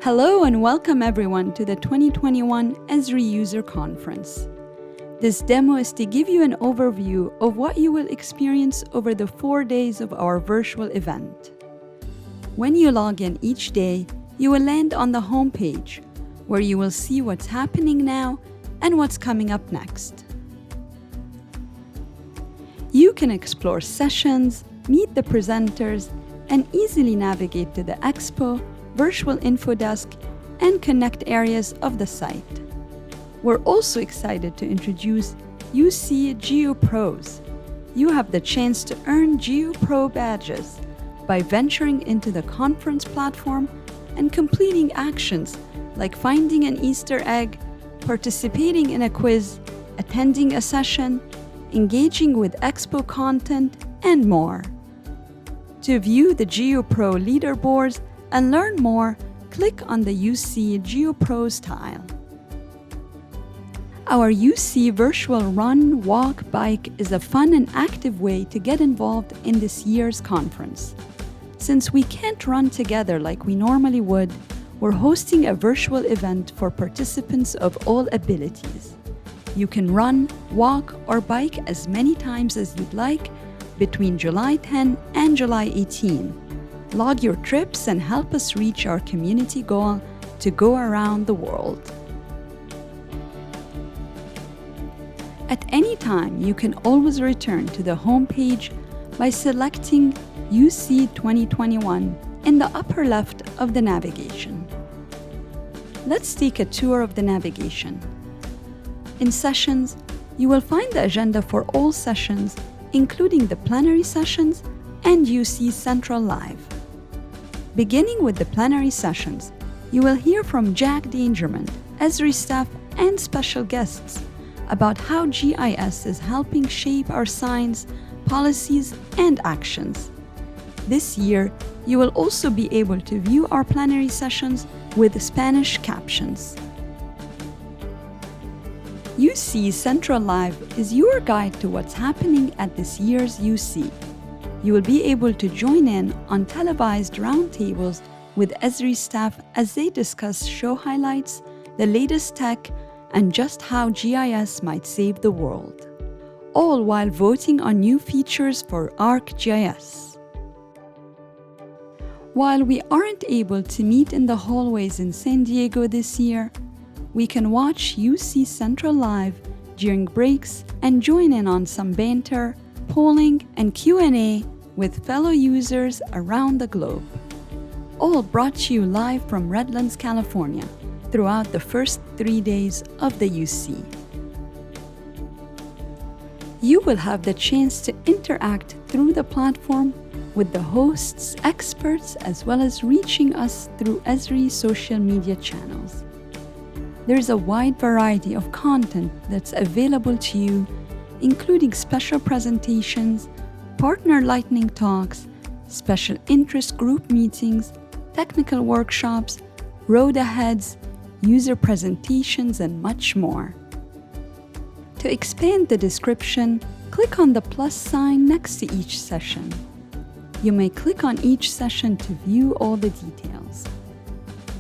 Hello and welcome everyone to the 2021 Esri User Conference. This demo is to give you an overview of what you will experience over the 4 days of our virtual event. When you log in each day, you will land on the homepage, where you will see what's happening now and what's coming up next. You can explore sessions, meet the presenters, and easily navigate to the Expo, virtual info desk, and connect areas of the site. We're also excited to introduce UC Geo Pros. You have the chance to earn Geo Pro badges by venturing into the conference platform and completing actions like finding an Easter egg, participating in a quiz, attending a session, engaging with Expo content, and more. To view the Geo Pro leaderboards and learn more, click on the UC Geo Pros tile. Our UC virtual run, walk, bike is a fun and active way to get involved in this year's conference. Since we can't run together like we normally would, we're hosting a virtual event for participants of all abilities. You can run, walk, or bike as many times as you'd like between July 10 and July 18. Log your trips and help us reach our community goal to go around the world. At any time, you can always return to the homepage by selecting UC 2021 in the upper left of the navigation. Let's take a tour of the navigation. In Sessions, you will find the agenda for all sessions, including the Plenary Sessions and UC Central Live. Beginning with the Plenary Sessions, you will hear from Jack Dangermond, Esri staff, and special guests about how GIS is helping shape our science, policies, and actions. This year, you will also be able to view our plenary sessions with Spanish captions. UC Central Live is your guide to what's happening at this year's UC. You will be able to join in on televised roundtables with Esri staff as they discuss show highlights, the latest tech, and just how GIS might save the world, all while voting on new features for ArcGIS. While we aren't able to meet in the hallways in San Diego this year, we can watch UC Central Live during breaks and join in on some banter, polling, and Q&A with fellow users around the globe. All brought to you live from Redlands, California, throughout the first 3 days of the UC. You will have the chance to interact through the platform with the hosts, experts, as well as reaching us through Esri social media channels. There's a wide variety of content that's available to you, including special presentations, partner lightning talks, special interest group meetings, technical workshops, road aheads, user presentations, and much more. To expand the description, click on the plus sign next to each session. You may click on each session to view all the details.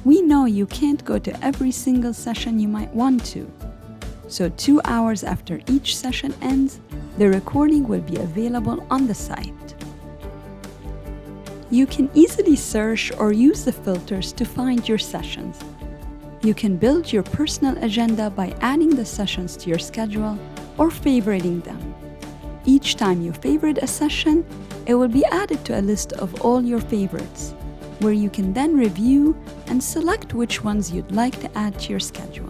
We know you can't go to every single session you might want to, so 2 hours after each session ends, the recording will be available on the site. You can easily search or use the filters to find your sessions. You can build your personal agenda by adding the sessions to your schedule or favoriting them. Each time you favorite a session, it will be added to a list of all your favorites, where you can then review and select which ones you'd like to add to your schedule.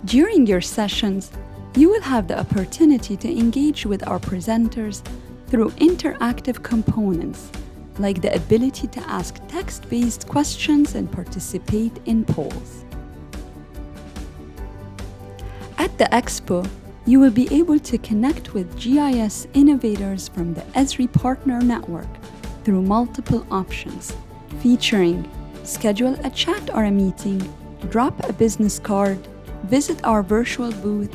During your sessions, you will have the opportunity to engage with our presenters through interactive components, like the ability to ask text-based questions and participate in polls. At the Expo, you will be able to connect with GIS innovators from the Esri Partner Network through multiple options, featuring schedule a chat or a meeting, drop a business card, visit our virtual booth,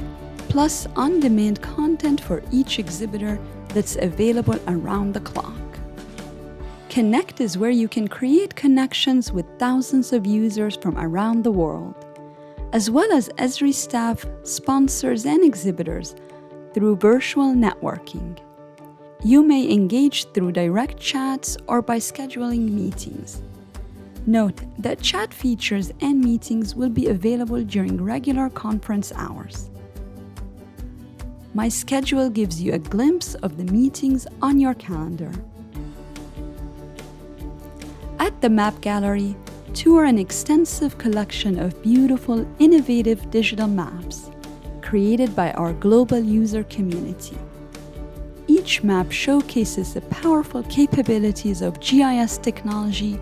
plus on-demand content for each exhibitor that's available around the clock. Connect is where you can create connections with thousands of users from around the world, as well as Esri staff, sponsors, and exhibitors through virtual networking. You may engage through direct chats or by scheduling meetings. Note that chat features and meetings will be available during regular conference hours. My schedule gives you a glimpse of the meetings on your calendar. At the Map Gallery, tour an extensive collection of beautiful, innovative digital maps created by our global user community. Each map showcases the powerful capabilities of GIS technology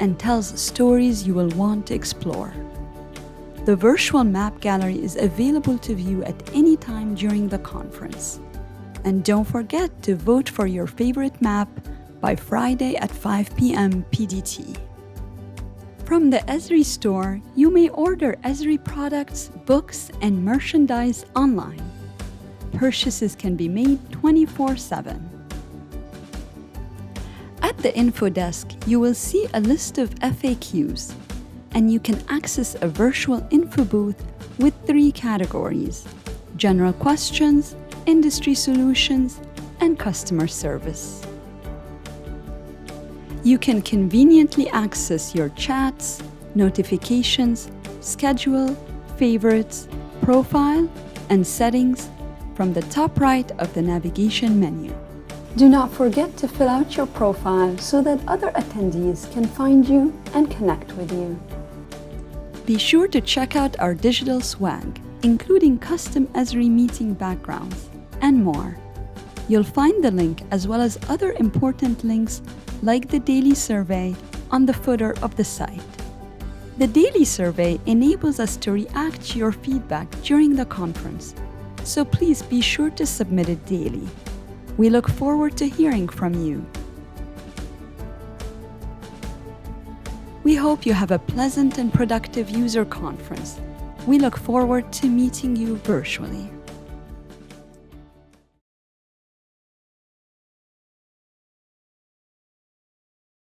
and tells stories you will want to explore. The virtual map gallery is available to view at any time during the conference. And don't forget to vote for your favorite map by Friday at 5 p.m. PDT. From the Esri store, you may order Esri products, books, and merchandise online. Purchases can be made 24/7. At the info desk, you will see a list of FAQs, and you can access a virtual info booth with 3 categories: general questions, industry solutions, and customer service. You can conveniently access your chats, notifications, schedule, favorites, profile, and settings from the top right of the navigation menu. Do not forget to fill out your profile so that other attendees can find you and connect with you. Be sure to check out our digital swag, including custom Esri meeting backgrounds, and more. You'll find the link as well as other important links like the daily survey on the footer of the site. The daily survey enables us to react to your feedback during the conference, so please be sure to submit it daily. We look forward to hearing from you. We hope you have a pleasant and productive user conference. We look forward to meeting you virtually.